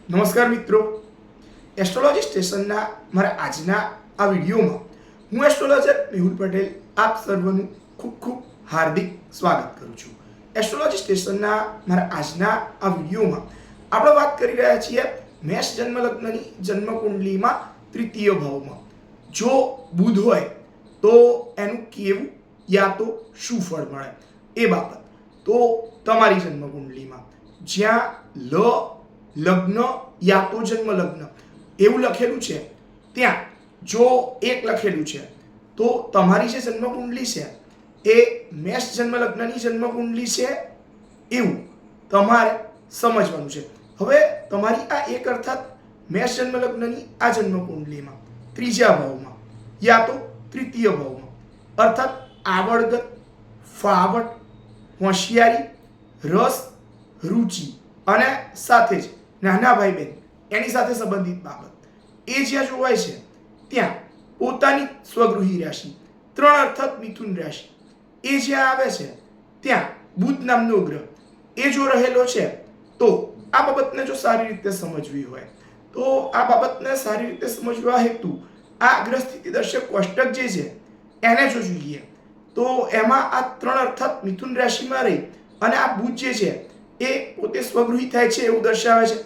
નમસ્કાર મિત્રો, એસ્ટ્રોલોજી સ્ટેશનના મારા આજના આ વિડીયોમાં હું એસ્ટ્રોલોજર મેહુલ પટેલ આપ સર્વનું ખૂબ ખૂબ હાર્દિક સ્વાગત કરું છું. એસ્ટ્રોલોજી સ્ટેશનના મારા આજના આ વિડીયોમાં આપણે વાત કરી રહ્યા છીએ મેષ જન્મ લગ્નની જન્મ કુંડલીમાં તૃતીય ભાવમાં જો બુધ હોય તો એનું કેવું યા તો શું ફળ મળે એ બાબત. તો તમારી જન્મ કુંડલીમાં જ્યાં લગ્ન યા તો જન્મ લગ્ન એવું લખેલું છે ત્યાં જો એક લખેલું છે તો તમારી જે જન્મ કુંડલી છે એ મેષ જન્મ લગ્નની જન્મ કુંડલી છે એવું તમારે સમજવાનું છે. હવે તમારી આ એક અર્થાત મેષ જન્મ લગ્નની આ જન્મ કુંડલીમાં ત્રીજા ભાવમાં યા તો તૃતીય ભાવમાં અર્થાત આવડત, ફાવટ, હોશિયારી, રસ, રુચિ અને સાથે જ નાના ભાઈ બહેન એની સાથે સંબંધિત બાબત એ જ્યાં જોવાય છે ત્યાં પોતાની સ્વગૃહી રાશિ 3 અર્થાત મિથુન રાશિ એ જ્યાં આવે છે ત્યાં બુધ નામનો ગ્રહ એ જો રહેલો છે તો આ બાબતને જો સારી રીતે સમજવી હોય તો આ બાબતને સારી રીતે સમજવા હેતુ આ ગ્રહ સ્થિતિ દર્શક કોષ્ટક જે છે એને જો જોઈએ તો એમાં આ 3 અર્થાત મિથુન રાશિમાં રહી અને આ બુધ જે છે એ પોતે સ્વગૃહી થાય છે એવું દર્શાવે છે.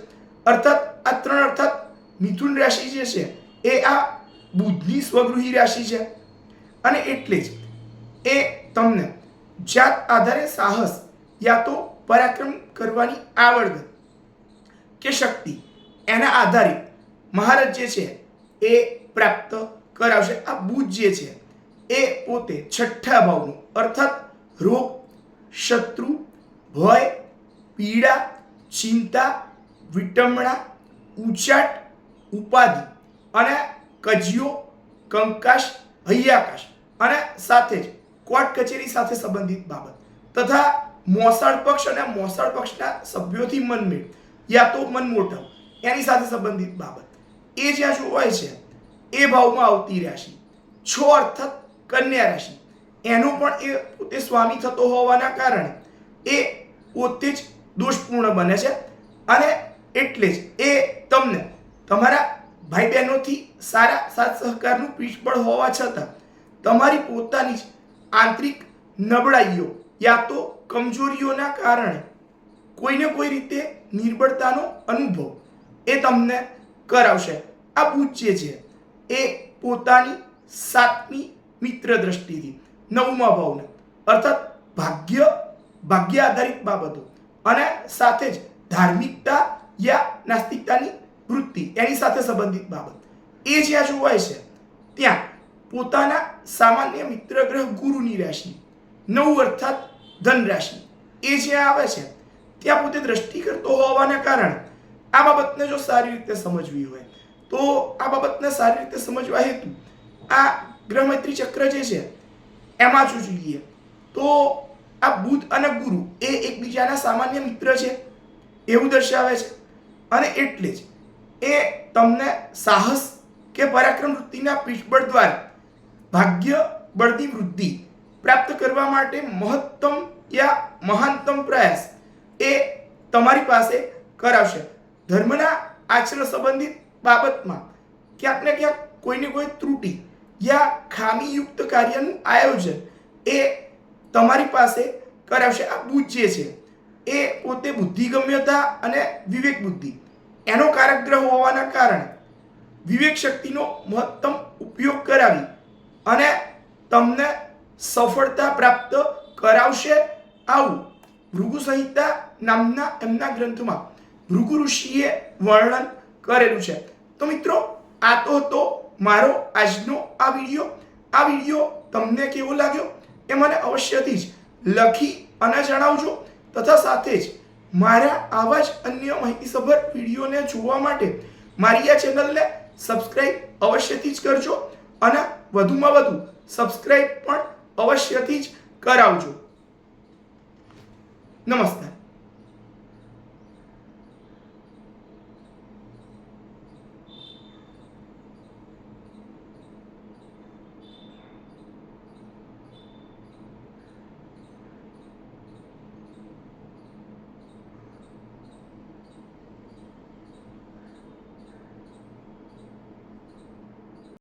અર્થાત આ 3 અર્થાત મિથુન રાશિ જે છે એ આ બુધની સ્વગૃહી રાશિ છે અને એટલે જ એ તમને જાત આધારે સાહસ યા તો પરાક્રમ કરવાની આવડત કે શક્તિ એના આધારે મહારથ જે છે એ પ્રાપ્ત કરાવશે. આ બુધ જે છે એ પોતે છઠ્ઠા ભાવનું અર્થાત રોગ, શત્રુ, ભય, પીડા, ચિંતા, વિટમણા, ઉચાટ, ઉપાધિ અને કજિયો, કંકાશ, હૈયાકાશ અને સાથે જ કોર્ટ કચેરી સાથે સંબંધિત બાબત તથા મોસાળ પક્ષ અને મોસાળ પક્ષના સભ્યોથી મનમેળ યા તો મનમોટાવ એની સાથે સંબંધિત બાબત એ જ્યાં જોવાય છે એ ભાવમાં આવતી રાશિ 6 અર્થાત કન્યા રાશિ એનો પણ એ પોતે સ્વામી થતો હોવાના કારણે એ પોતે જ દોષપૂર્ણ બને છે અને એટલે જ એ તમને તમારા ભાઈ બહેનોથી સારા સાથ સહકારનું પીઠબળ હોવા છતાં તમારી પોતાની જ આંતરિક નબળાઈઓ યા તો કમજોરીઓના કારણે કોઈને કોઈ રીતે નિર્બળતાનો અનુભવ એ તમને કરાવશે. આ બુધ જે છે એ પોતાની 7મી મિત્ર દ્રષ્ટિથી 9મા ભાવને અર્થાત ભાગ્ય આધારિત બાબતો અને સાથે જ ધાર્મિકતા યા નાસ્તિકતાની વૃત્તિ એની સાથે સંબંધિત બાબત એ જ્યાં જોવાય છે ત્યાં પોતાના સામાન્ય મિત્ર ગ્રહ ગુરુની રાશિ 9 અર્થાત ધન રાશિ એ જ્યાં આવે છે ત્યાં પોતે દ્રષ્ટિ કરતો હોવાના કારણે આ બાબતને જો સારી રીતે સમજવી હોય તો આ બાબતને સારી રીતે સમજવા હેતુ આ ગ્રહ મૈત્રી ચક્ર જે છે એમાં જો જોઈએ તો આ બુધ અને ગુરુ એ એકબીજાના સામાન્ય મિત્ર છે એવું દર્શાવે છે અને એટલે જ એ તમને સાહસ કે પરાક્રમ વૃત્તિના પીઠબળ દ્વારા ભાગ્ય બળની વૃદ્ધિ પ્રાપ્ત કરવા માટે મહત્તમ યા મહાનતમ પ્રયાસ એ તમારી પાસે કરાવશે. ધર્મના આચરણ સંબંધિત બાબતમાં ક્યાંક ને ક્યાંક કોઈને કોઈ ત્રુટિ યા ખામીયુક્ત કાર્યનું આયોજન એ તમારી પાસે કરાવશે. આ બુધ જે છે એ પોતે બુદ્ધિગમ્યતા અને વિવેક બુદ્ધિ એનો કારક ગ્રહ હોવાના કારણે વિવેક શક્તિનો મહત્તમ ઉપયોગ કરાવી અને તમને સફળતા પ્રાપ્ત કરાવશે. આવું ભૃગુ સંહિતા નામના એમના ગ્રંથમાં ભૃગુ ઋષિએ વર્ણન કરેલું છે. તો મિત્રો, આ તો હતો મારો આજનો આ વિડીયો તમને કેવો લાગ્યો એ મને અવશ્યથી જ લખી અને જણાવજો તથા સાથે જ મારા આવા જ અન્ય માહિતીસભર વિડીયોને જોવા માટે મારી આ ચેનલને સબસ્ક્રાઇબ અવશ્યથી જ કરજો અને વધુમાં વધુ સબસ્ક્રાઇબ પણ અવશ્યથી જ કરાવજો. નમસ્કાર.